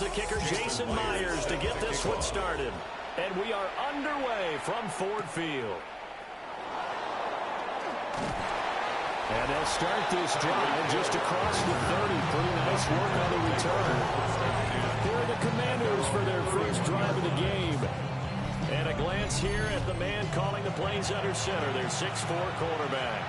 the kicker, Jason Myers, to get this one started. And we are underway from Ford Field. And they'll start this drive just across the 30. Pretty nice work on the return. Here are the Commanders for their first drive of the game. And a glance here at the man calling the plays under center, their 6'4" quarterback.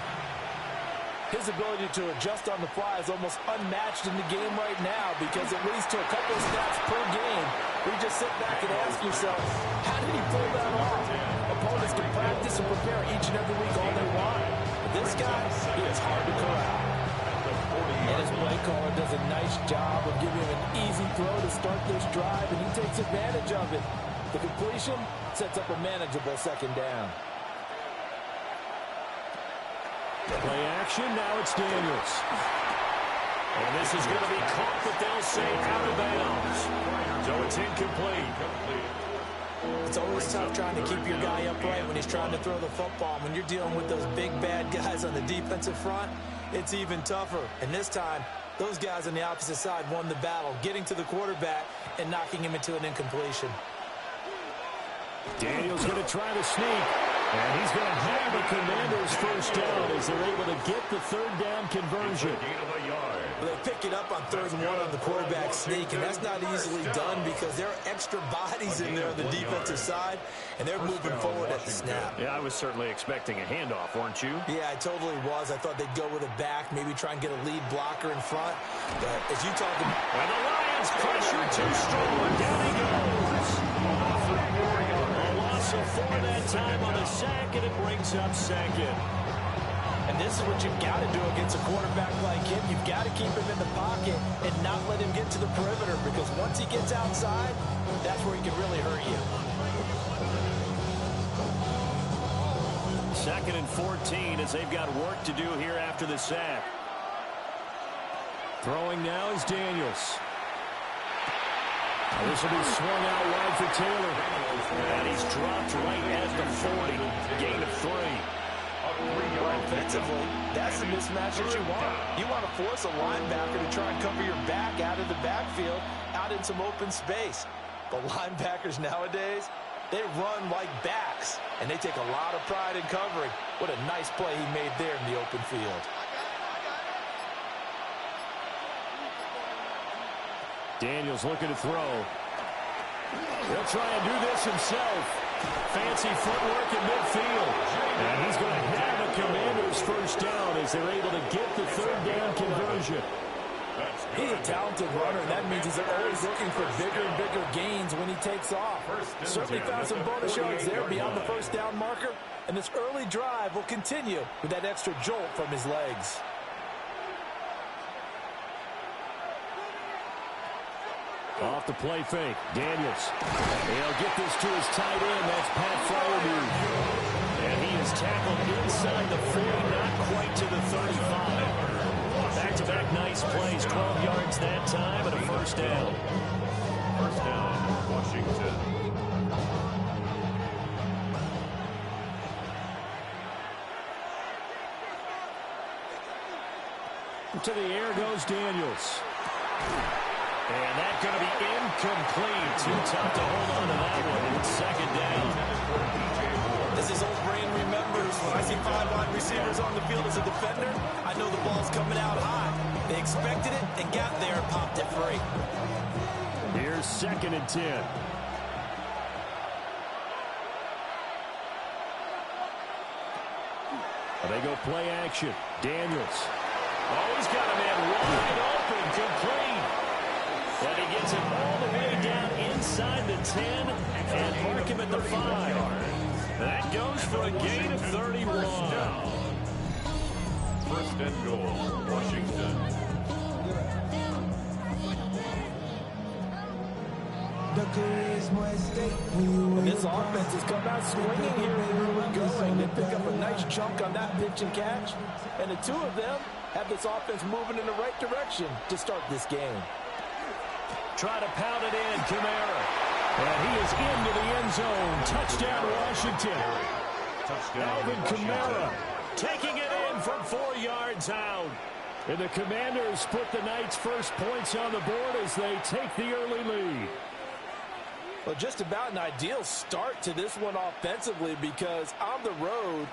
His ability to adjust on the fly is almost unmatched in the game right now, because it leads to a couple of snaps per game where you just sit back and ask yourself, how did he pull that off? Opponents can practice and prepare each and every week all they want. But this guy, he is hard to corral. And his play caller does a nice job of giving him an easy throw to start this drive, and he takes advantage of it. The completion sets up a manageable second down. Play action, now it's Daniels. And this is going to be caught, but they'll say out of bounds. So it's incomplete. It's always tough trying to keep your guy upright when he's trying to throw the football. When you're dealing with those big, bad guys on the defensive front, it's even tougher. And this time, those guys on the opposite side won the battle, getting to the quarterback and knocking him into an incompletion. Daniels going to try to sneak. And he's going to have the Commanders first down as they're able to get the third down conversion. Well, they pick it up on 3rd and 1 on the quarterback sneak, and that's not easily done because there are extra bodies in there on the defensive side, and they're moving forward at the snap. Yeah, I was certainly expecting a handoff, weren't you? Yeah, I totally was. I thought they'd go with a back, maybe try and get a lead blocker in front. But as you talk about... And the Lions pressure too strong. Down he goes. A loss of 4 that time on the sack, and it brings up second. And this is what you've got to do against a quarterback like him. You've got to keep him in the pocket and not let him get to the perimeter, because once he gets outside, that's where he can really hurt you. 2nd and 14 as they've got work to do here after the sack. Throwing now is Daniels. This will be swung out wide for Taylor. And he's dropped right at the 40. Gain of 3. Offensively, that's the mismatch that you want. You want to force a linebacker to try and cover your back out of the backfield, out in some open space. But linebackers nowadays, they run like backs, and they take a lot of pride in covering. What a nice play he made there in the open field. Daniels looking to throw. He'll try and do this himself. Fancy footwork in midfield. And he's going to have the Commanders first down as they're able to get the third down conversion. He's a talented runner, and that means he's always looking for bigger and bigger gains when he takes off. Certainly found some bonus yards there beyond the first down marker, and this early drive will continue with that extra jolt from his legs. Off the play fake, Daniels. He'll get this to his tight end. That's Pat Fryermuth. And he is tackled inside the 40, not quite to the 35. Back-to-back nice plays, 12 yards that time, and a first down. First down, Washington. To the air goes Daniels. And that's going to be incomplete. Too tough to hold on to that one. It's second down. As his old brain remembers, when I see 5 wide receivers on the field as a defender, I know the ball's coming out high. They expected it and got there and popped it free. Here's 2nd and 10. They go play action. Daniels. Oh, he's got a man wide open, complete. And he gets it all the way down inside the 10 and park him at the 5. That goes for a gain of 31. First and goal, Washington. And this offense has come out swinging here where we're going. They pick up a nice chunk on that pitch and catch. And the two of them have this offense moving in the right direction to start this game. Try to pound it in, Kamara. And he is into the end zone. Touchdown, Washington. Alvin Kamara taking it in from 4 yards out. And the Commanders put the Knights' first points on the board as they take the early lead. Well, just about an ideal start to this one offensively, because on the road,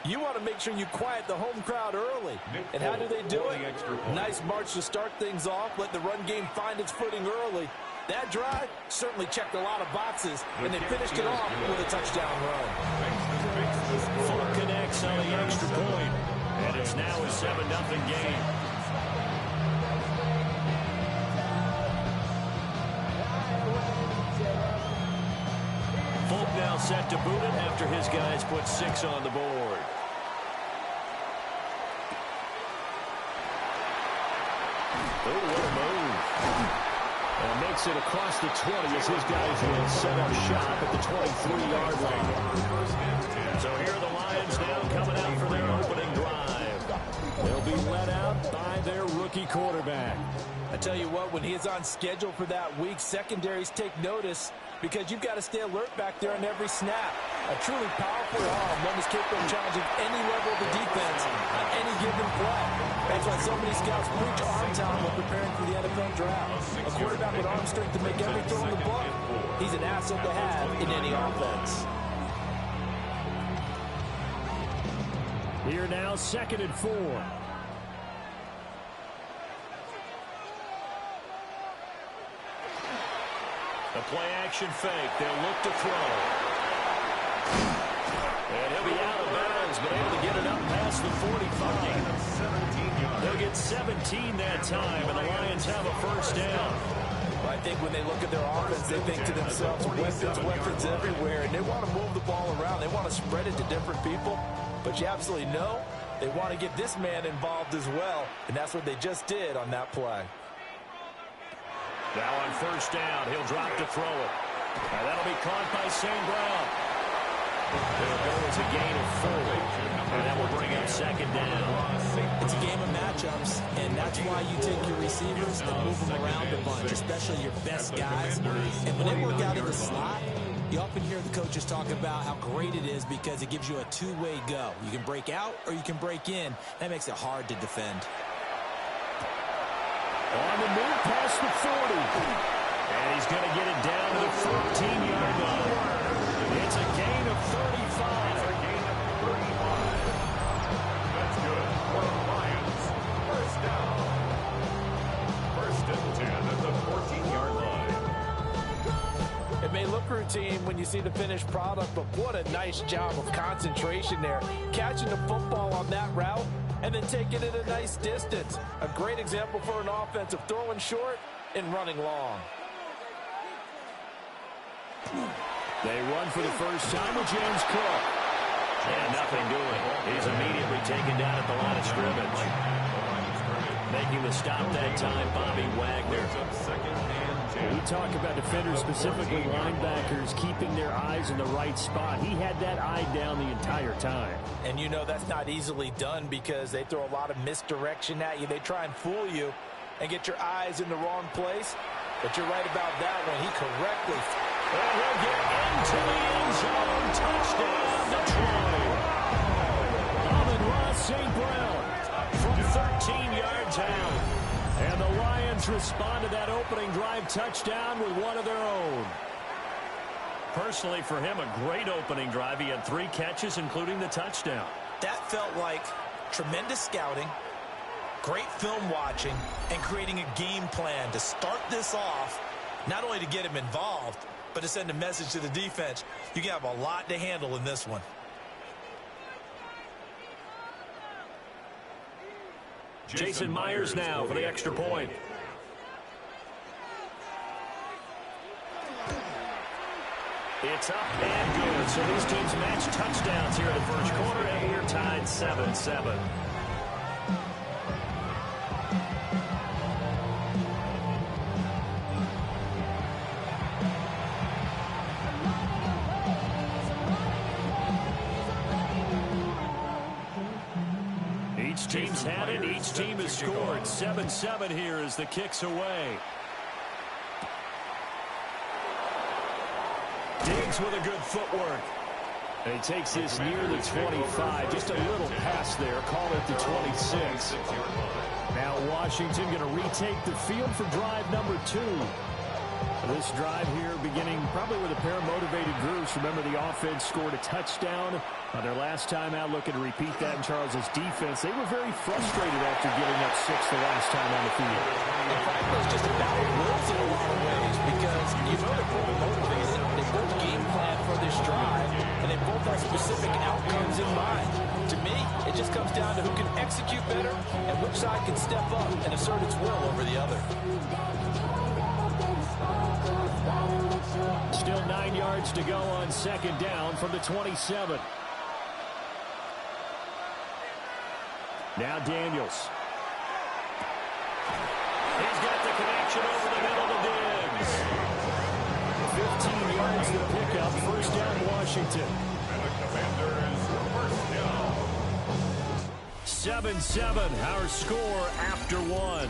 you want to make sure you quiet the home crowd early. And how do they do it? Nice march to start things off. Let the run game find its footing early. That drive certainly checked a lot of boxes, and they finished it off with a touchdown run. Full connects on the extra point, and it's now a 7-0 game. Folk now set to boot it after his guys put 6 on the board. Oh, what a move. And makes it across the 20 as his guys will set up shop at the 23-yard line. So here are the Lions now coming out for their opening drive. They'll be led out by their rookie quarterback. I tell you what, when he is on schedule for that week, secondaries take notice, because you've got to stay alert back there on every snap. A truly powerful arm, one is capable of challenging any level of the defense on any given play. That's why so many scouts preach arm talent when preparing for the NFL draft. A quarterback with arm strength to make every throw in the book, he's an asset to have in any offense. Here now, 2nd and 4. The play-action fake. They'll look to throw. And he'll be out of bounds, but able to get it up past the 45. They'll get 17 that time, and the Lions have a first down. Well, I think when they look at their offense, they think to themselves, weapons everywhere, and they want to move the ball around. They want to spread it to different people, but you absolutely know they want to get this man involved as well, and that's what they just did on that play. Now on first down, he'll drop to throw it. And that'll be caught by St. Brown. It'll go as a gain of 4. And that will bring up 2nd down. It's a game of matchups, and that's why you take your receivers and move them around a bunch, especially your best guys. And when they work out in the slot, you often hear the coaches talk about how great it is because it gives you a two-way go. You can break out or you can break in. That makes it hard to defend. On the move past the 40. And he's going to get it down to the 14-yard line. It's a gain of 35. That's good for the Lions. First down. 1st and 10 at the 14-yard line. It may look routine when you see the finished product, but what a nice job of concentration there. Catching the football on that route and then taking it a nice distance. A great example for an offensive throwing short and running long. They run for the first time with James Cook. And nothing doing. He's immediately taken down at the line of scrimmage. Making the stop that time, Bobby Wagner. We talk about defenders, specifically linebackers, keeping their eyes in the right spot. He had that eye down the entire time. And you know that's not easily done because they throw a lot of misdirection at you. They try and fool you and get your eyes in the wrong place. But you're right about that one. He correctly. And he'll get into the end zone. Touchdown, Detroit. Amon-Ra St. Brown from 13 yards out. And the Lions respond to that opening drive touchdown with one of their own. Personally, for him, a great opening drive. He had 3 catches, including the touchdown. That felt like tremendous scouting, great film watching, and creating a game plan to start this off, not only to get him involved, but to send a message to the defense. You can have a lot to handle in this one. Jason Myers now for the extra point. It's up and good. So these teams match touchdowns here in the first quarter, and we're tied 7-7. Each team's had it. Each team has scored. 7-7 here as the kick's away. Diggs with a good footwork. He takes this near the 25. Just a little pass there. Called it the 26. Now Washington going to retake the field for drive number 2. This drive here beginning probably with a pair of motivated groups. Remember, the offense scored a touchdown on their last time out. Looking to repeat that in Charles's defense. They were very frustrated after giving up 6 the last time on the field. In fact, it was just about wills in a lot of ways because you know they're both motivated. They both game plan for this drive, and they both have specific outcomes in mind. To me, it just comes down to who can execute better and which side can step up and assert its will over the other. Still 9 yards to go on second down from the 27. Now Daniels. He's got the connection over the middle to Diggs. 15 yards to pick up. First down, Washington. And the Commanders first down. 7-7, our score after 1.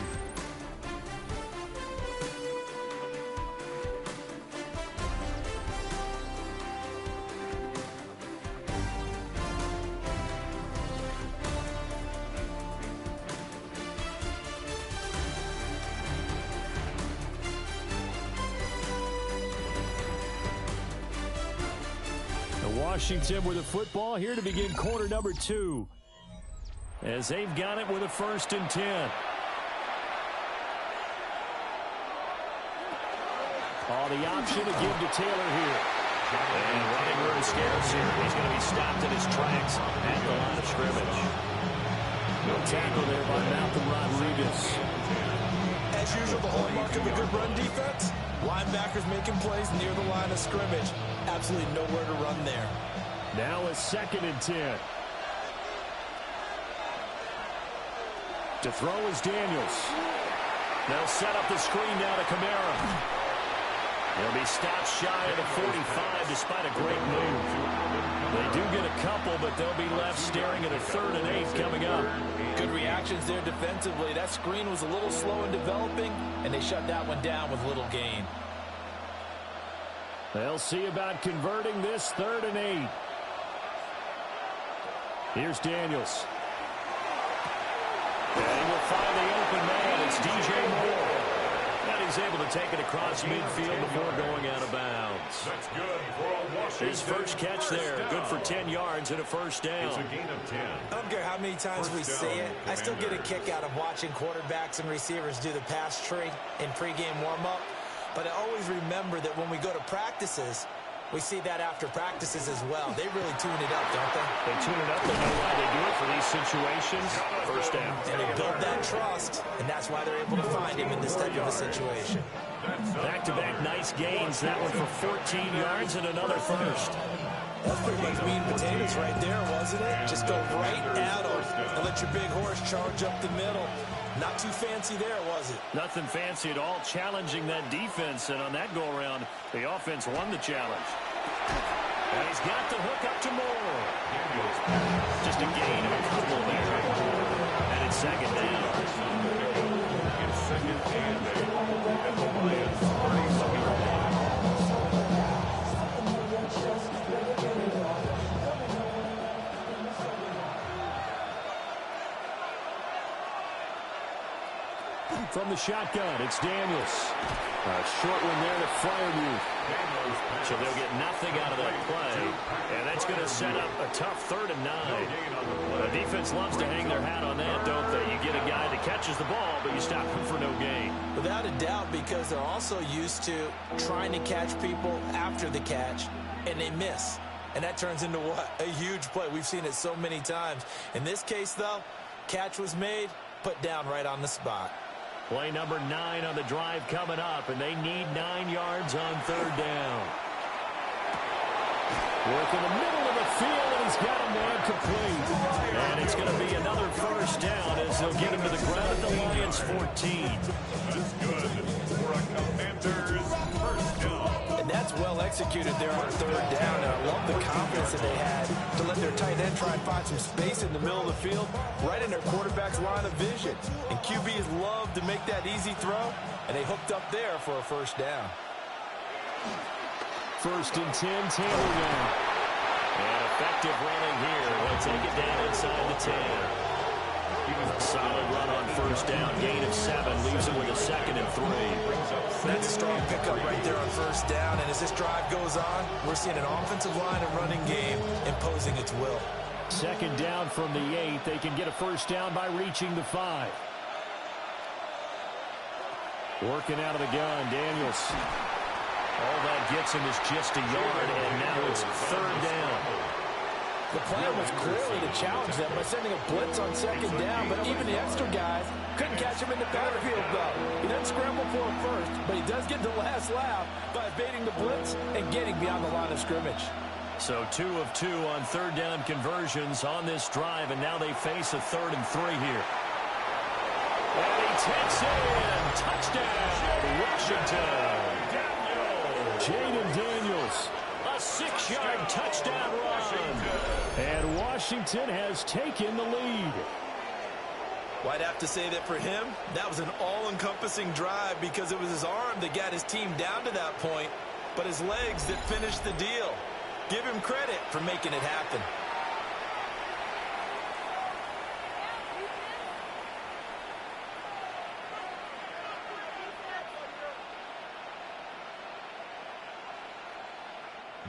Washington with the football here to begin quarter number 2. As they've got it with a 1st and 10. The option to give to Taylor here. And running room scarce here. He's going to be stopped in his tracks at the line of scrimmage. No tackle there by Malcolm Rodriguez. As usual, the hallmark of a good run defense, linebackers making plays near the line of scrimmage. Absolutely nowhere to run there. Now a 2nd and 10. To throw is Daniels. They'll set up the screen now to Kamara. He'll be stopped shy of the 45 despite a great move. They do get a couple, but they'll be left staring at a 3rd and 8 coming up. Good reactions there defensively. That screen was a little slow in developing, and they shut that one down with little gain. They'll see about converting this 3rd and 8. Here's Daniels. And he will find the open man. It's DJ Moore. And he's able to take it across midfield before going out of bounds. That's good for a Washington. His first catch there. Good for 10 yards and a first down. It's a gain of 10. I don't care how many times we say it, I still get a kick out of watching quarterbacks and receivers do the pass tree in pregame warm-up. But I always remember that when we go to practices, we see that after practices as well. They really tune it up, don't they? They tune it up. They know why they do it for these situations. First down. And they build that trust, and that's why they're able to find him in this type of a situation. Back-to-back nice gains. That one for 14 yards and another first. That's pretty much meat and potatoes right there, wasn't it? Just go right at them and let your big horse charge up the middle. Not too fancy there, was it? Nothing fancy at all, challenging that defense. And on that go-around, the offense won the challenge. And he's got the hook up to Moore. Just a gain of a couple there. And it's 2nd down. It's 2nd and 8. And the Lions 30. From the shotgun, it's Daniels. Short one there to Freiermuth. So they'll get nothing out of that play. And that's going to set up a tough 3rd and 9. The defense loves to hang their hat on that, don't they? You get a guy that catches the ball, but you stop him for no gain. Without a doubt, because they're also used to trying to catch people after the catch, and they miss. And that turns into what? A huge play. We've seen it so many times. In this case, though, catch was made, put down right on the spot. Play number 9 on the drive coming up, and they need 9 yards on 3rd down. Work in the middle of the field, and he's got a man complete. And it's going to be another first down as they'll get him to the ground at the Lions 14. That's good for a Commanders first down. And that's well executed there on 3rd down. And I love the confidence that they had to let their tight end try and find some space in the middle of the field, right in their quarterback's line of vision. And QBs love to make that easy throw, and they hooked up there for a first down. 1st and 10, Taylor now. And effective running here. He'll take it down inside the 10. Solid run on first down. Gain of 7. Leaves him with a 2nd and 3. That's a strong pickup right there on first down. And as this drive goes on, we're seeing an offensive line and running game imposing its will. 2nd down from the 8. They can get a first down by reaching the 5. Working out of the gun, Daniels. All that gets him is just a yard, and now it's 3rd down. The plan was clearly to challenge them by sending a blitz on 2nd down, but even the extra guys couldn't catch him in the backfield, though. He doesn't scramble for him first, but he does get the last laugh by evading the blitz and getting beyond the line of scrimmage. So 2 of 2 on 3rd down conversions on this drive, and now they face a 3rd and 3 here. And he takes it in. Touchdown, Washington. Jaden Daniels, a 6-yard touchdown run. And Washington has taken the lead. Well, I'd have to say that for him, that was an all-encompassing drive because it was his arm that got his team down to that point, but his legs that finished the deal. Give him credit for making it happen.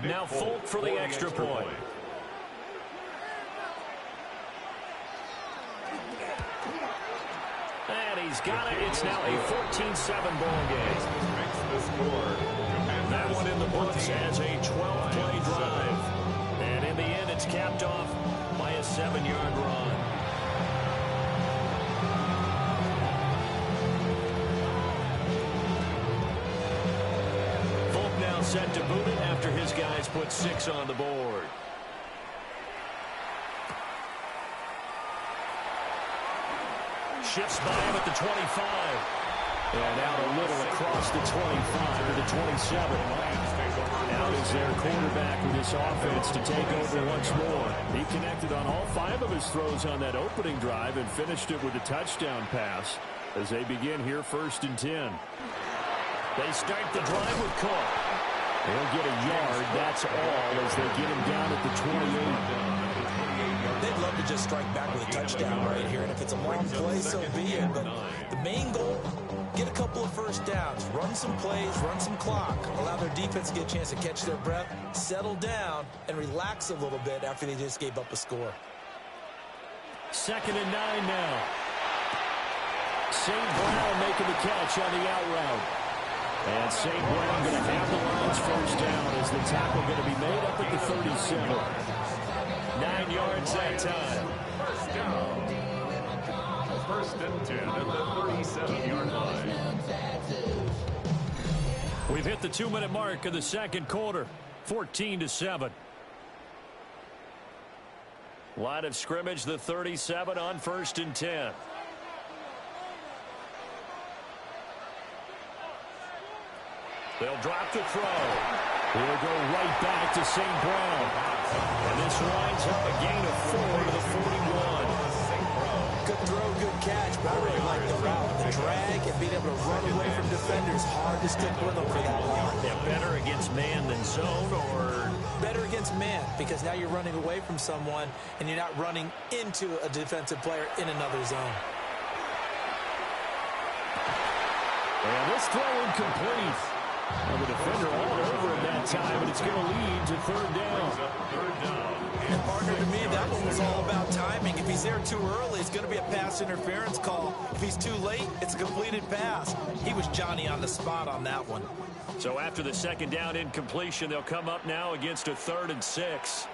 Now Folk for the extra point. And he's got it. It's now a 14-7 ball game. That one in the books as a 12-play drive. And in the end, it's capped off by a 7-yard run. Set to boot it after his guys put 6 on the board. Shifts by him at the 25. And out a little across the 25 to the 27. Out is their quarterback with this offense to take over once more. He connected on all 5 of his throws on that opening drive and finished it with a touchdown pass as they begin here 1st and 10. They start the drive with Cook. He'll get a yard, that's all, as they get him down at the 28. They'd love to just strike back with a touchdown right here, and if it's a long play, so be it. But the main goal, get a couple of first downs, run some plays, run some clock, allow their defense to get a chance to catch their breath, settle down, and relax a little bit after they just gave up a score. 2nd and 9 now. St. Brown making the catch on the out route. And St. Brown going to have the Lions first down as the tackle going to be made up at the 37. 9 yards that time. First down. 1st and 10 at the 37-yard line. We've hit the 2-minute mark of the 2nd quarter. 14-7. Line of scrimmage, the 37 on 1st and 10. They'll drop the throw. He'll go right back to St. Brown. And this winds up a gain of 4 to the 41. Good throw, good catch, but I really like the route. The drag and being able to run away from defenders. Hard to stick with them for that long. Yeah, better against man than zone, or? Better against man, because now you're running away from someone and you're not running into a defensive player in another zone. And this throw incomplete. Well, the defender all over him that time, and it's going to lead to 3rd down. And partner, to me, that one was all about timing. If he's there too early, it's going to be a pass interference call. If he's too late, it's a completed pass. He was Johnny on the spot on that one. So after the 2nd down incompletion, they'll come up now against a 3rd and 6.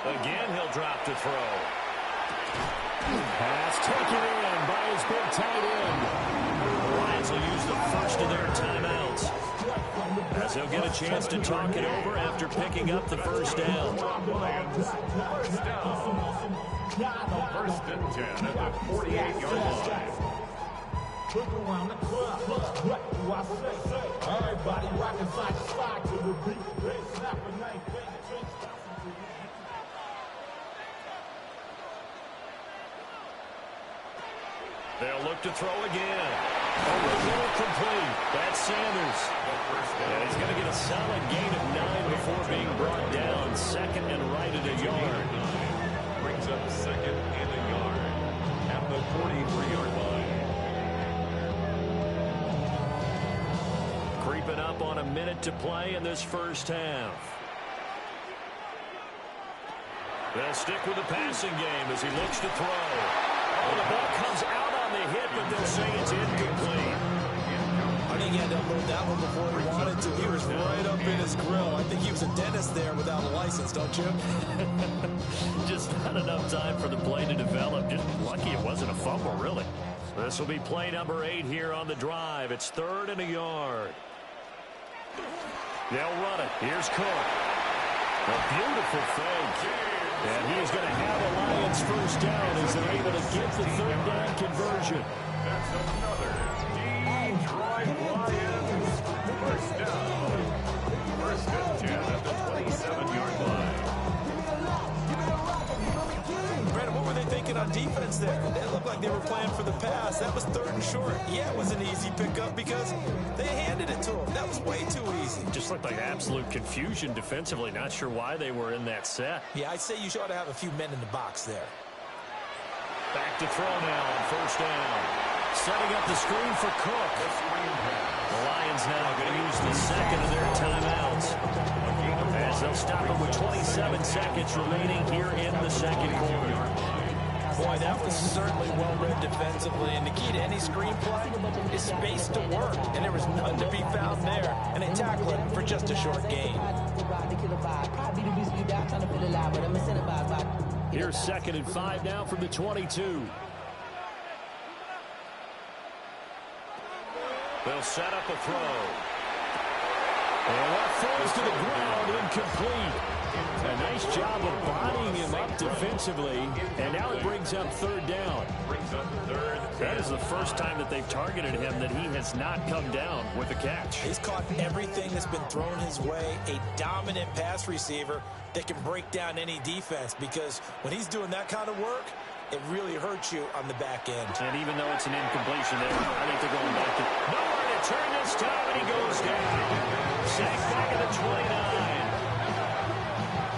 Again, he'll drop to throw. Pass taken in by his big tight end. The Lions will use the first of their timeouts as they'll get a chance to talk it over after picking up the first down. First down. 1st and 10 at the 48-yard line. Look around the club. What do I say? Everybody rocking side to side to the beat. They snap a knife. They'll look to throw again. Overthrow complete. That's Sanders. And he's going to get a solid gain of 9 before being brought down. 2nd a minute to play in this first half. They'll stick with the passing game as he looks to throw. Oh, the ball comes out on the hit, but they'll say it's incomplete. I think he had to unload that one before he wanted to. He was right up in his grill. I think he was a dentist there without a license, don't you? Just not enough time for the play to develop. Just lucky it wasn't a fumble, really. This will be play number 8 here on the drive. It's 3rd and a yard. They'll run it. Here's Cook. A beautiful fake. And he is going to have a Lions first down as they're able to get the 3rd down conversion. That's another Detroit Lions first down. 1st and 10 at the 27-yard line. Brandon, what were they thinking on defense there? It looked like they were playing for the pass. That was 3rd and short. Yeah, it was an easy pickup because they handed it to him. That was way too easy. Just looked like absolute confusion defensively. Not sure why they were in that set. Yeah, I'd say you ought to have a few men in the box there. Back to throw now on 1st down. Setting up the screen for Cook. The Lions now going to use the second of their timeouts, as they'll stop him with 27 seconds remaining here in the second quarter. Boy, that was certainly well-read defensively, and the key to any screenplay is space to work, and there was none to be found there, and they tackle it for just a short gain. Here's 2nd and 5 now from the 22. They'll set up a throw. And that falls to the ground, incomplete. A nice job of bodying him up defensively, and now it brings up 3rd down. That is the first time that they've targeted him that he has not come down with a catch. He's caught everything that's been thrown his way, a dominant pass receiver that can break down any defense, because when he's doing that kind of work, it really hurts you on the back end. And even though it's an incompletion there, I think they're going back to nowhere to turn this time, and he goes down. Sacked back at the 29.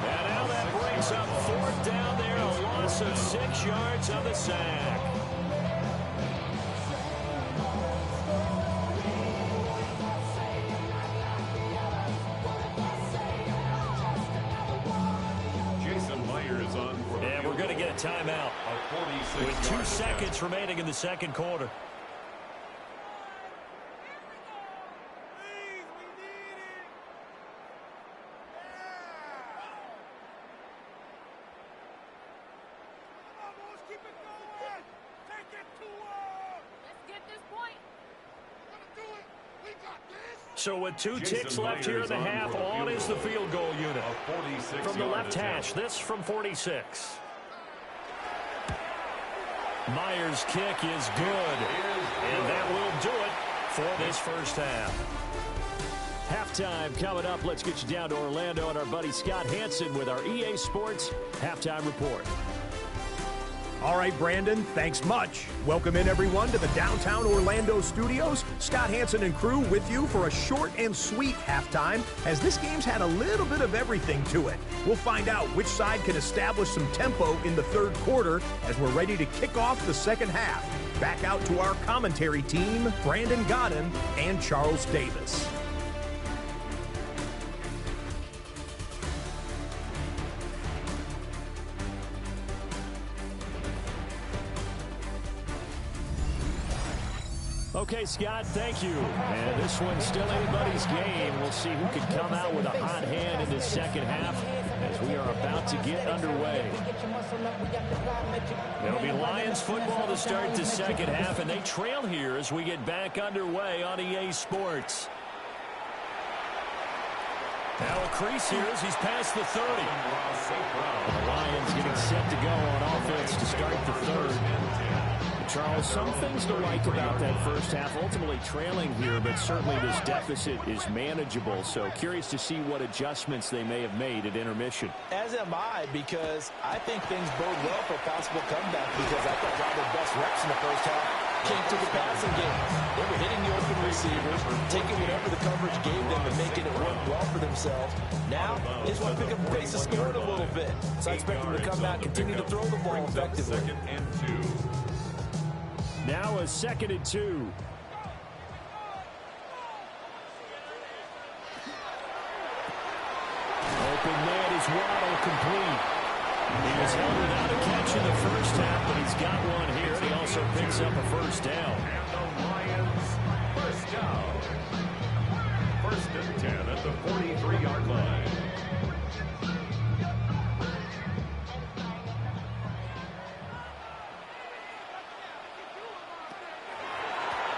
And now that brings up 4th down there, a loss of 6 yards on the sack. And we're going to get a timeout with 2 seconds remaining in the second quarter. So with 2 ticks left here in the half, on is the field goal unit. From the left hash, this from 46. Myers' kick is good, and that will do it for this first half. Halftime coming up. Let's get you down to Orlando and our buddy Scott Hansen with our EA Sports Halftime Report. All right, Brandon, thanks much. Welcome in, everyone, to the downtown Orlando studios. Scott Hansen and crew with you for a short and sweet halftime, as this game's had a little bit of everything to it. We'll find out which side can establish some tempo in the 3rd quarter as we're ready to kick off the second half. Back out to our commentary team, Brandon Godden and Charles Davis. Okay, Scott, thank you. And this one's still anybody's game. We'll see who can come out with a hot hand in this second half as we are about to get underway. It'll be Lions football to start the second half, and they trail here as we get back underway on EA Sports. Now a crease here as he's past the 30. The Lions getting set to go on offense to start the 3rd. Charles, some things to like about that first half, ultimately trailing here, but certainly this deficit is manageable. So curious to see what adjustments they may have made at intermission. As am I, because I think things bode well for a possible comeback, because I thought a lot of their best reps in the first half came to the passing game. They were hitting the open receivers, taking whatever the coverage gave them and making it work well for themselves. Now, they just want to pick up the pace of scoring a little bit. So I expect them to come out, continue to throw the ball effectively. 2nd and 2. Now a 2nd and 2. Waddle complete. He was held without a catch in the first half, but he's got one here, and he also picks up a first down. And the Lions, first down. First and 10 at the 43-yard line.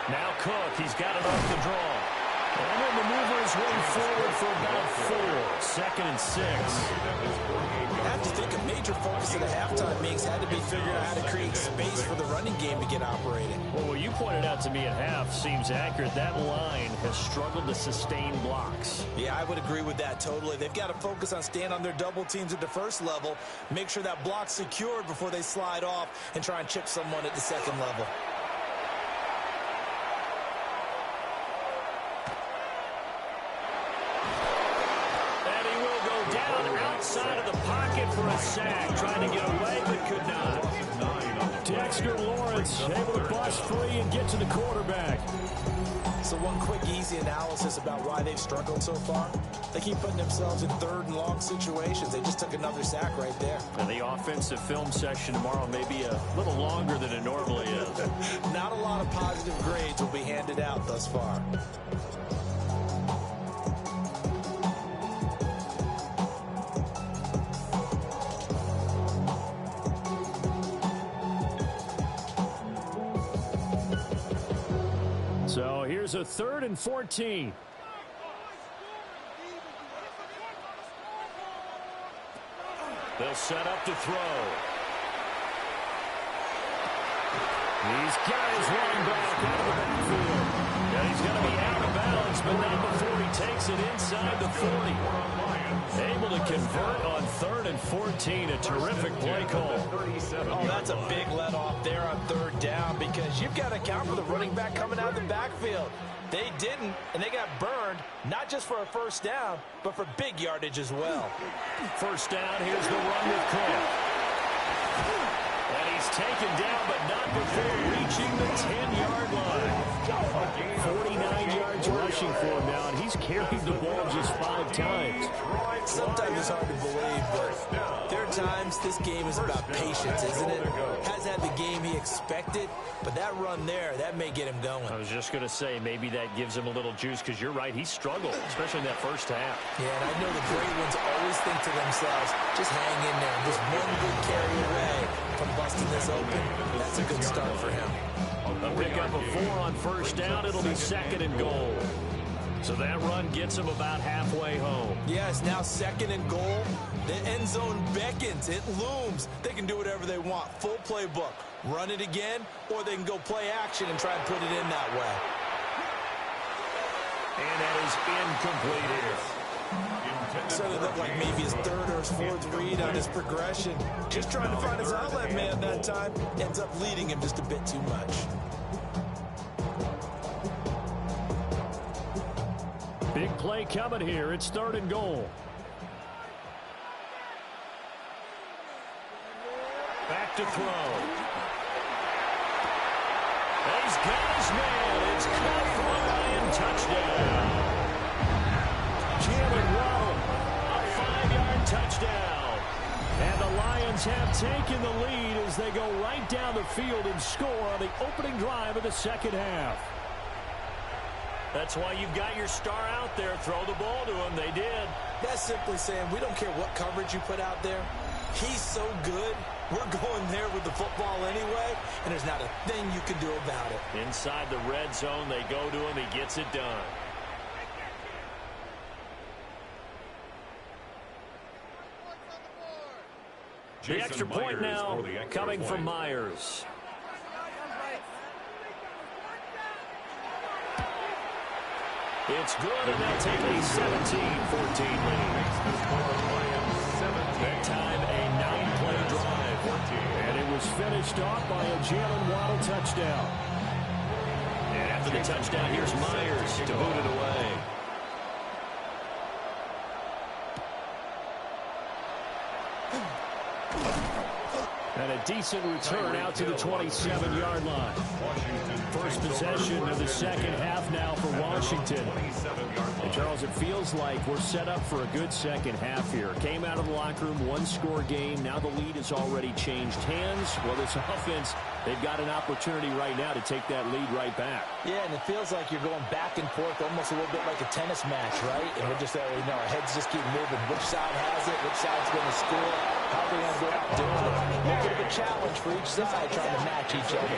Now Cook, he's got it off the draw. And he'll maneuver his way forward for about 4. Second and 6. I have to think a major focus of the halftime meetings had to be figuring out how to create space for the running game to get operating. Well, what you pointed out to me at half seems accurate. That line has struggled to sustain blocks. Yeah, I would agree with that totally. They've got to focus on staying on their double teams at the first level, make sure that block's secured before they slide off and try and chip someone at the second level. Outside of the pocket for a sack, trying to get away but could not. Dexter Lawrence able to bust free and get to the quarterback. So one quick, easy analysis about why they've struggled so far. They keep putting themselves in third and long situations. They just took another sack right there. And the offensive film session tomorrow may be a little longer than it normally is. Not a lot of positive grades will be handed out thus far. So here's a 3rd and 14. They'll set up to throw. He's got his running back out of the backfield. Yeah, he's going to be out of bounds, but not before he takes it inside the 40. Able to convert on 3rd and 14. A terrific play call. Oh, that's a big let off there on 3rd down because you've got to account for the running back coming out of the backfield. They didn't, and they got burned, not just for a first down, but for big yardage as well. First down, here's the run with Cook. And he's taken down, but not before reaching the 10-yard line. 49 yards rushing for him now, and he's carried the ball just 5 times. Sometimes it's hard to believe, but there are times this game is about patience, isn't it? Has had the game he expected, but that run there, that may get him going. I was just going to say, maybe that gives him a little juice, because you're right, he struggled, especially in that first half. Yeah, and I know the great ones always think to themselves, just hang in there, just one good carry away from busting this open. That's a good start for him. A pickup of 4 on first down. It'll be 2nd and goal. So that run gets him about halfway home. Yes, now 2nd and goal. The end zone beckons. It looms. They can do whatever they want. Full playbook. Run it again, or they can go play action and try and put it in that way. And that is incomplete here. So it looked like maybe his 3rd or his 4th read on his progression. Just trying to find his outlet man that time. Ends up leading him just a bit too much. Big play coming here. It's 3rd and goal. Back to throw. He's got his man. It's caught for a Lion touchdown. Jalen Waddle, a 5-yard touchdown. And the Lions have taken the lead as they go right down the field and score on the opening drive of the second half. That's why you've got your star out there. Throw the ball to him. They did. That's simply saying we don't care what coverage you put out there. He's so good. We're going there with the football anyway, and there's not a thing you can do about it. Inside the red zone, they go to him. He gets it done. The extra point now coming from Myers. It's good, and they'll take a 17-14 lead. That time, a 9-play drive. And it was finished off by a Jalen Waddle touchdown. And after the touchdown, here's Myers to boot it away. And a decent return out to the 27-yard line. First possession of the second half now for Washington. And Charles, it feels like we're set up for a good second half here. Came out of the locker room, one-score game. Now the lead has already changed hands. Well, this offense, they've got an opportunity right now to take that lead right back. Yeah, and it feels like you're going back and forth almost a little bit like a tennis match, right? And we're just, our heads just keep moving. Which side has it? Which side's going to score? How are they going to go out doing it? A little bit of a challenge for each side trying to match each other.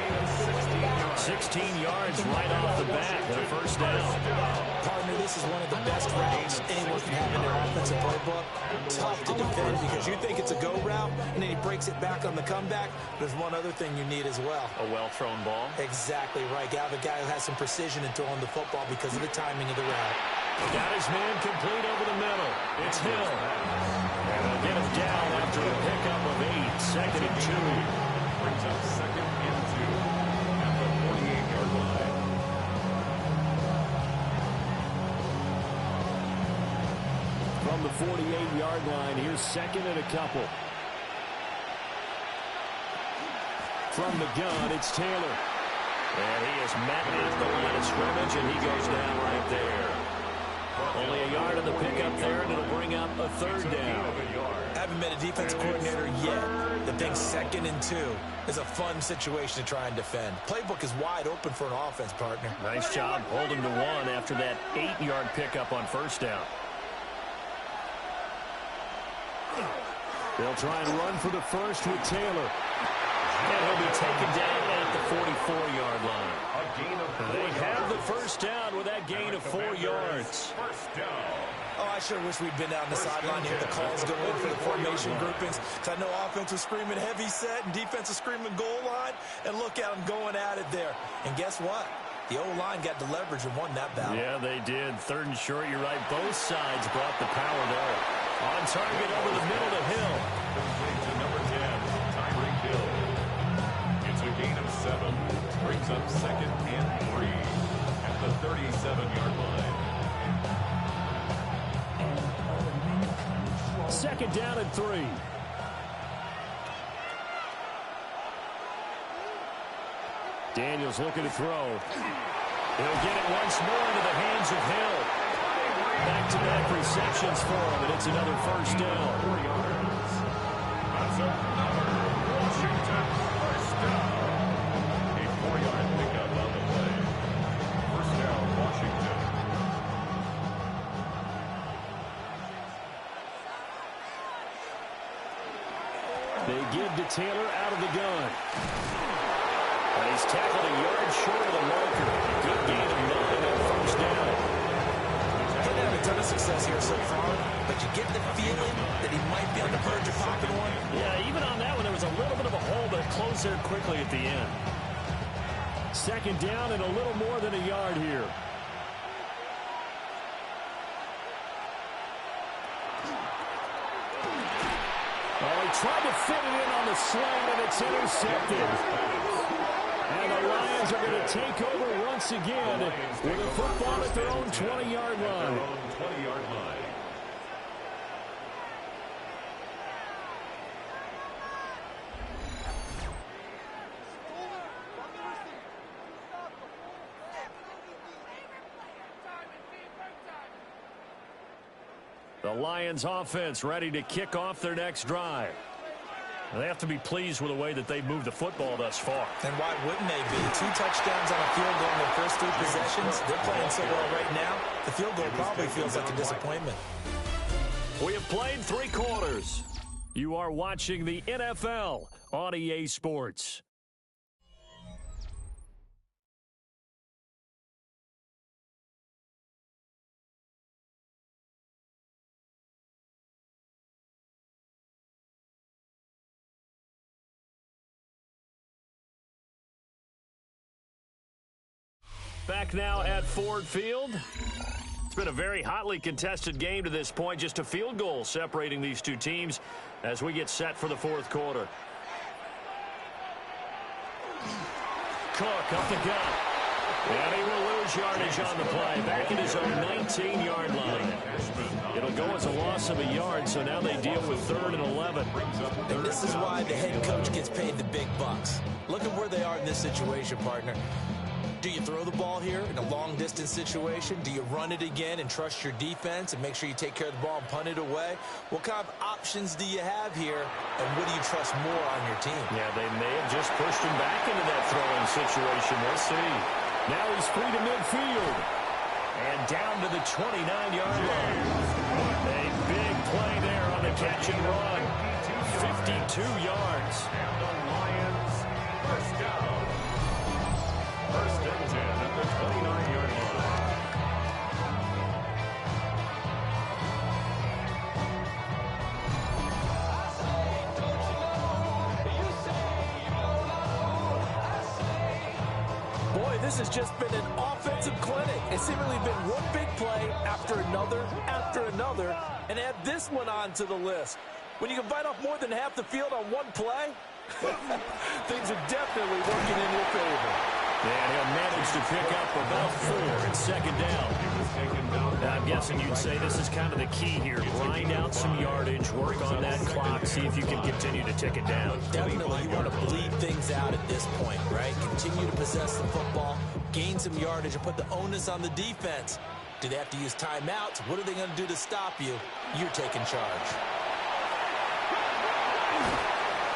16 yards right off the bat and a first down. Partner, this is one of the best routes anyone can have in their offensive playbook. Tough to defend because you think it's a go route, and then he breaks it back on the comeback. There's one other thing you need as well. A well-thrown ball. Exactly right. You have a guy who has some precision in throwing the football because of the timing of the route. Got his man complete over the middle. It's Hill. And they'll get him down after a pickup of 8. Second and 2. Brings up second and 2 at the 48-yard line. From the 48-yard line, here's second and a couple. From the gun, it's Taylor. And he is met at the line of scrimmage, and he goes down right there. Only a yard on the pickup there, and it'll bring up a third down. Haven't been a defense coordinator yet. The big second and 2 is a fun situation to try and defend. Playbook is wide open for an offense, partner. Nice job holding to 1 after that 8-yard pickup on first down. They'll try and run for the first with Taylor. And he'll be taken down at the 44-yard line. They have the first down with that gain of 4 yards. First down. Oh, I sure wish we'd been down the sideline here. The calls go in for the formation groupings. Because I know offense was screaming heavy set and defense was screaming goal line. And look at them going at it there. And guess what? The O-line got the leverage and won that battle. Yeah, they did. Third and short, you're right. Both sides brought the power there. On target over the middle to Hill. To number 10, Tyreek Hill. It's a gain of 7. Brings up second and 3 at the 37-yard line. Second down and 3. Daniels looking to throw. He'll get it once more into the hands of Hill. Back-to-back receptions for him, and it's another first down. 4 yards. That's another Washington first down. A 4-yard pickup on the play. First down, Washington. They give to Taylor out of the gun. And he's tackled a yard short of the marker. Good gain of 9 on first down. He's had a ton of success here so far, but you get the feeling that he might be on the verge of popping one. Yeah, even on that one, there was a little bit of a hole, but it closed there quickly at the end. Second down and a little more than a yard here. Oh, he tried to fit it in on the slant, and it's intercepted. And the Lions are going to take over once again with a football at their own 20-yard line. 20-yard line. The Lions offense ready to kick off their next drive. They have to be pleased with the way that they've moved the football thus far. And why wouldn't they be? 2 touchdowns on a field goal in their first 3 possessions. They're playing so well right now, the field goal probably feels like a disappointment. We have played 3 quarters. You are watching the NFL on EA Sports. Back now at Ford Field. It's been a very hotly contested game to this point. Just a field goal separating these two teams as we get set for the fourth quarter. Cook up the gut. And he will lose yardage on the play. Back at his own 19-yard line. It'll go as a loss of a yard, so now they deal with 3rd and 11. And this is why the head coach gets paid the big bucks. Look at where they are in this situation, partner. Do you throw the ball here in a long-distance situation? Do you run it again and trust your defense and make sure you take care of the ball and punt it away? What kind of options do you have here, and what do you trust more on your team? Yeah, they may have just pushed him back into that throwing situation. We'll see. Now he's free to midfield. And down to the 29-yard line. A big play there on the catch and run. 52 yards. And the Lions first down. First and 10 at the 29-yard line. Boy, this has just been an offensive clinic. It's seemingly been one big play after another, and add this one on to the list. When you can bite off more than half the field on one play, things are definitely working in your favor. And he'll manage to pick up about 4 in 2nd down. Now, I'm guessing you'd say this is kind of the key here. Grind out some yardage, work on that clock, see if you can continue to tick it down. Definitely, you want to bleed things out at this point, right? Continue to possess the football, gain some yardage, and put the onus on the defense. Do they have to use timeouts? What are they going to do to stop you? You're taking charge.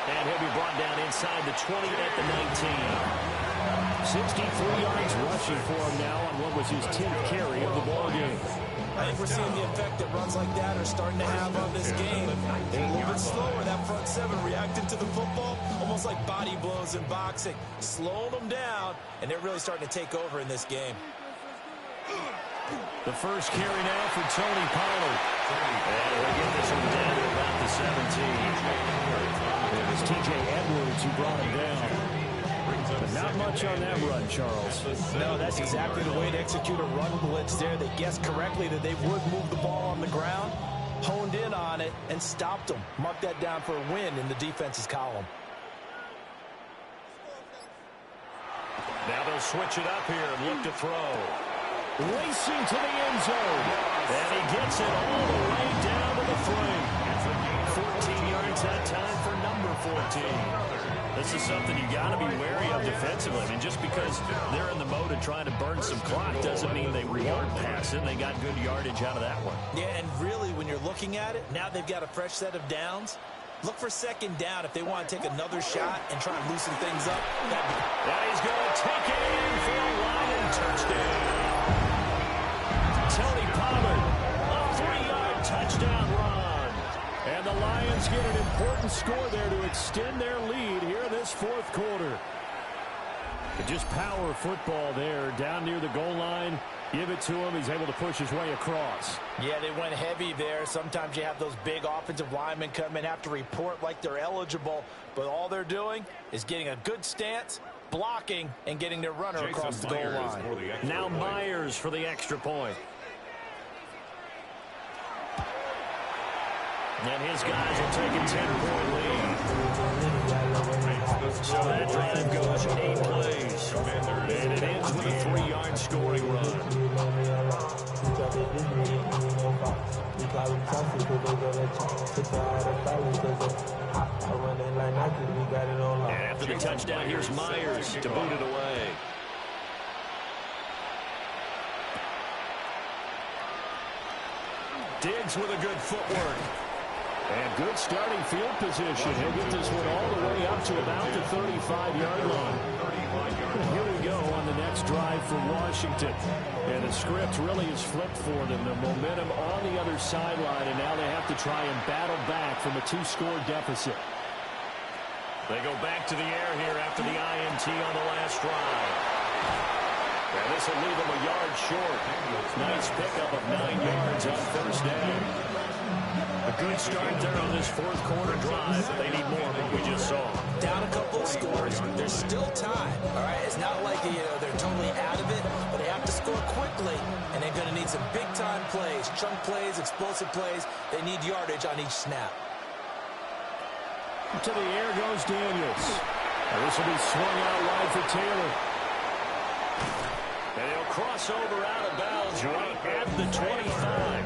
And he'll be brought down inside the 20 at the 19. 63 yards rushing for him now on what was his 10th carry of the ball game. I think we're seeing the effect that runs like that are starting to have on this game. They're a little bit slower, that front 7 reacting to the football, almost like body blows in boxing. Slowing them down, and they're really starting to take over in this game. The first carry now for Tony Pollard. And they get this one down to about the 17. It was T.J. Edwards who brought him down. But not much on that run, Charles. No, that's exactly the way to execute a run blitz there. They guessed correctly that they would move the ball on the ground, honed in on it, and stopped them. Mark that down for a win in the defense's column. Now they'll switch it up here and look to throw. Racing to the end zone. And he gets it all the way down to the 3. 14 yards that time for number 14. This is something you got to be wary of defensively. I mean, just because they're in the mode of trying to burn some clock doesn't mean they won't pass it. They got good yardage out of that one. Yeah, and really, when you're looking at it, now they've got a fresh set of downs. Look for 2nd down if they want to take another shot and try and loosen things up. Now he's going to take it in for a Lion touchdown. Tony Pollard, a 3-yard touchdown run. And the Lions get an important score there to extend their lead here in this 4th quarter. Just power football there down near the goal line. Give it to him. He's able to push his way across. Yeah, they went heavy there. Sometimes you have those big offensive linemen come in, have to report like they're eligible, but all they're doing is getting a good stance, blocking, and getting their runner across the goal line. Now Myers for the extra point. And his guys will take a 10-point lead. So that drive goes 8 plays. And it ends with a 3-yard scoring run. And after the touchdown, here's Myers to boot it away. Diggs with a good footwork. And good starting field position. He'll get this one all the way up to about the 35-yard line. Here we go on the next drive for Washington. And the script really is flipped for them. The momentum on the other sideline, and now they have to try and battle back from a 2-score deficit. They go back to the air here after the INT on the last drive. And this will leave them a yard short. Nice pickup of 9 yards on first down. A good start there on this 4th quarter drive. They need more of what we just saw. Down a couple of scores. There's still time. All right, it's not like they're totally out of it, but they have to score quickly, and they're going to need some big-time plays, chunk plays, explosive plays. They need yardage on each snap. To the air goes Daniels. And this will be swung out wide for Taylor. And he'll cross over out of bounds right at the 25.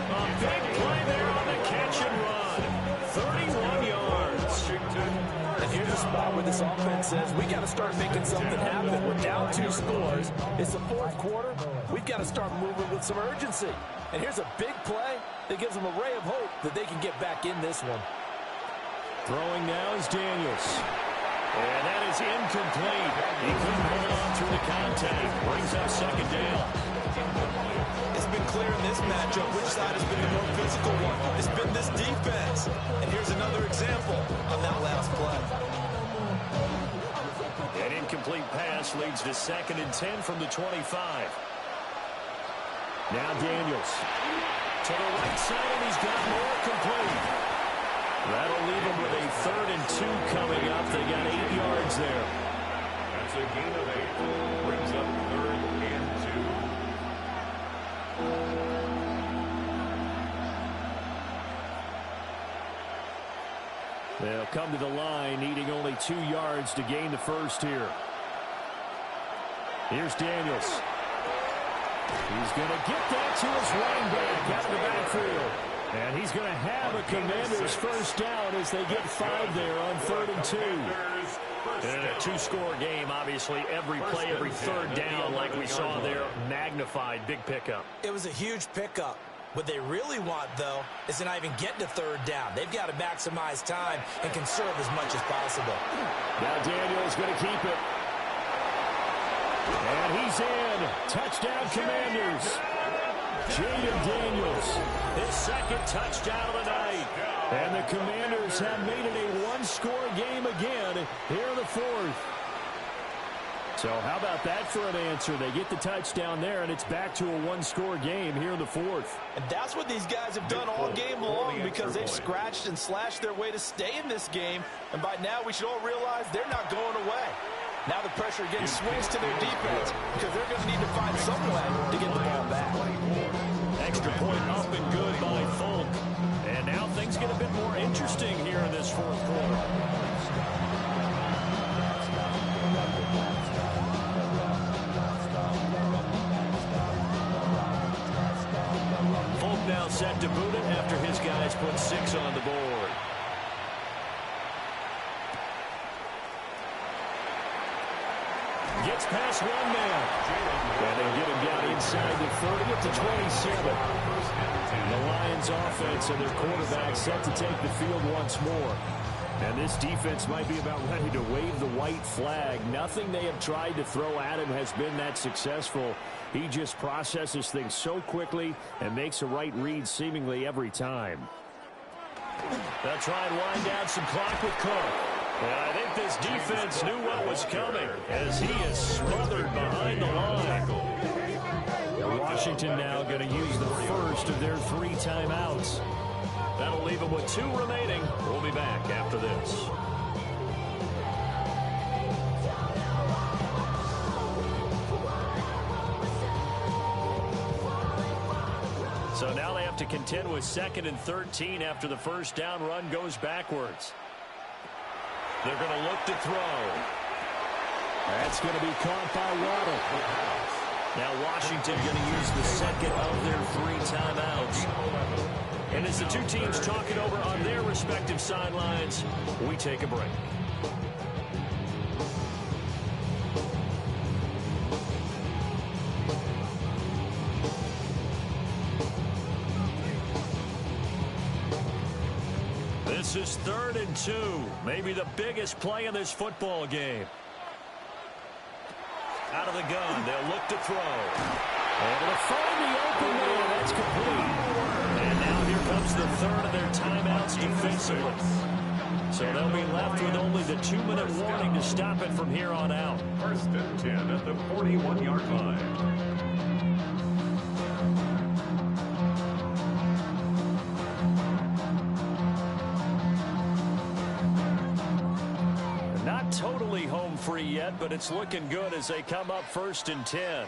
A big play there on the catch and run. 31 yards. And here's a spot where this offense says, we got to start making something happen. We're down 2 scores. It's the 4th quarter. We've got to start moving with some urgency. And here's a big play that gives them a ray of hope that they can get back in this one. Throwing now is Daniels. And that is incomplete. He couldn't hold on through the contact. Brings up 2nd down. It's been clear in this matchup which side has been the more physical one. It's been this defense. And here's another example on that last play. An incomplete pass leads to 2nd and 10 from the 25. Now Daniels. To the right side, and he's got more complete. That'll leave him with a 3rd and 2 coming up. They got 8 yards there. That's a gain of 8. Brings up 3rd and 2. They'll come to the line, needing only 2 yards to gain the first here. Here's Daniels. He's going to get that to his running back out of the backfield. And he's going to have a Commanders first down as they get 5 there on 3rd and 2. And in a 2-score game, obviously, every play, every 3rd down, like we saw there, magnified. Big pickup. It was a huge pickup. What they really want, though, is to not even get to 3rd down. They've got to maximize time and conserve as much as possible. Now Daniel's going to keep it. And he's in. Touchdown, Commanders. Jaden Daniels, his 2nd touchdown of the night. And the Commanders have made it a 1-score game again here in the 4th. So how about that for an answer? They get the touchdown there, and it's back to a 1-score game here in the 4th. And that's what these guys have done all game long because they've scratched and slashed their way to stay in this game. And by now, we should all realize they're not going away. Now the pressure again swings to their defense because they're going to need to find some way to get the ball back. Extra point up and good by Folk. And now things get a bit more interesting here in this 4th quarter. Folk now set to boot it after his guys put 6 on the board. Gets past 1 man. And they get him down inside the 30 at the 27. The Lions offense and their quarterback set to take the field once more. And this defense might be about ready to wave the white flag. Nothing they have tried to throw at him has been that successful. He just processes things so quickly and makes a right read seemingly every time. They'll try and wind down some clock with Cook. And I think this defense knew what was coming as he is smothered behind the line. Washington now going to use the first of their 3 timeouts. That'll leave them with 2 remaining. We'll be back after this. So now they have to contend with 2nd and 13 after the first down run goes backwards. They're going to look to throw. That's going to be caught by Waddle. Now Washington going to use the 2nd of their 3 timeouts. And as the 2 teams talk it over on their respective sidelines, we take a break. This is 3rd and 2. Maybe the biggest play in this football game. Out of the gun, they'll look to throw. Able to find the open man. That's complete. And now here comes the 3rd of their timeouts defensively. So they'll be left with only the 2-minute warning to stop it from here on out. 1st and 10 at the 41-yard line. Not totally home free yet, but it's looking good as they come up 1st and 10.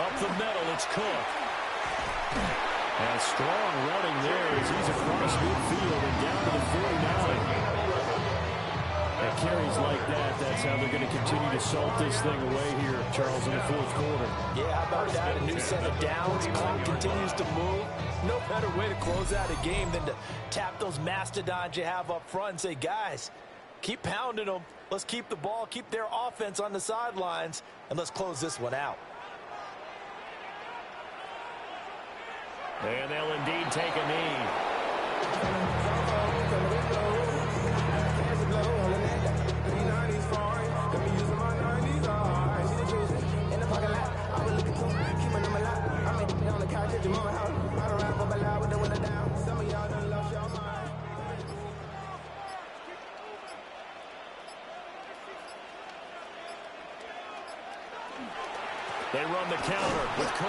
Up the middle, it's Cook. And strong running there as he's across midfield and down to the 49. And carries like that, that's how they're going to continue to salt this thing away here, Charles, in the fourth quarter. Yeah, how about that? A new set of downs. Clock continues to move. No better way to close out a game than to tap those mastodons you have up front and say, guys, keep pounding them. Let's keep the ball, keep their offense on the sidelines, and let's close this one out. And they'll indeed take a knee. They run the counter with Cook.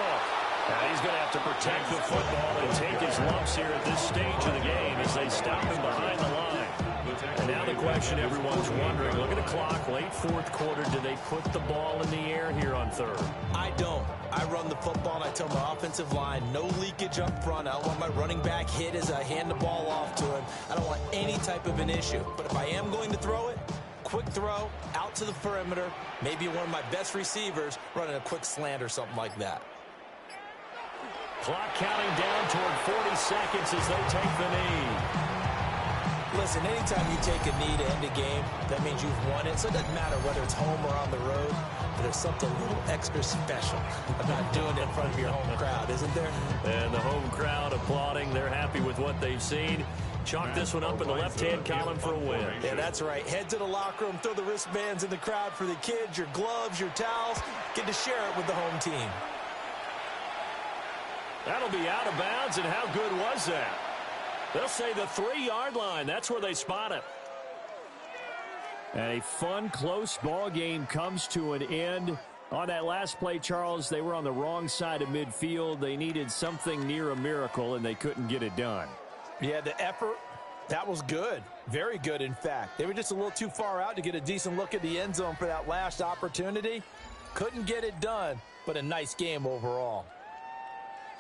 Now he's going to have to protect the football and take his lumps here at this stage of the game as they stop him behind the line. And now the question everyone's wondering, look at the clock, late fourth quarter, do they put the ball in the air here on third? I don't. I run the football and I tell my offensive line, no leakage up front. I don't want my running back hit as I hand the ball off to him. I don't want any type of an issue. But if I am going to throw it, quick throw, out to the perimeter, maybe one of my best receivers running a quick slant or something like that. Clock counting down toward 40 seconds as they take the knee. Listen, anytime you take a knee to end a game, that means you've won it. So it doesn't matter whether it's home or on the road, but there's something a little extra special about doing it in front of your home crowd, isn't there? And the home crowd applauding. They're happy with what they've seen. Chalk this one up in the left-hand column for a win. Yeah, that's right. Head to the locker room, throw the wristbands in the crowd for the kids, your gloves, your towels. Get to share it with the home team. That'll be out of bounds, and how good was that? They'll say the 3-yard line. That's where they spot it. And a fun, close ball game comes to an end. On that last play, Charles, they were on the wrong side of midfield. They needed something near a miracle, and they couldn't get it done. Yeah, the effort, that was good. Very good, in fact. They were just a little too far out to get a decent look at the end zone for that last opportunity. Couldn't get it done, but a nice game overall.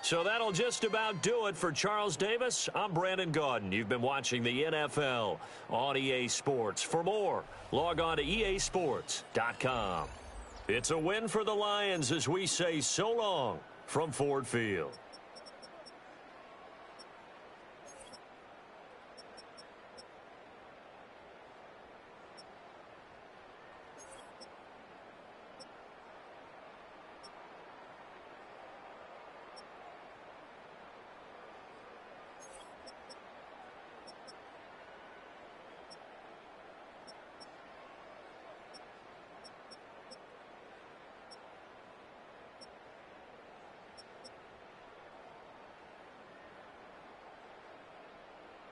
So that'll just about do it for Charles Davis. I'm Brandon Gaudin. You've been watching the NFL on EA Sports. For more, log on to easports.com. It's a win for the Lions as we say so long from Ford Field.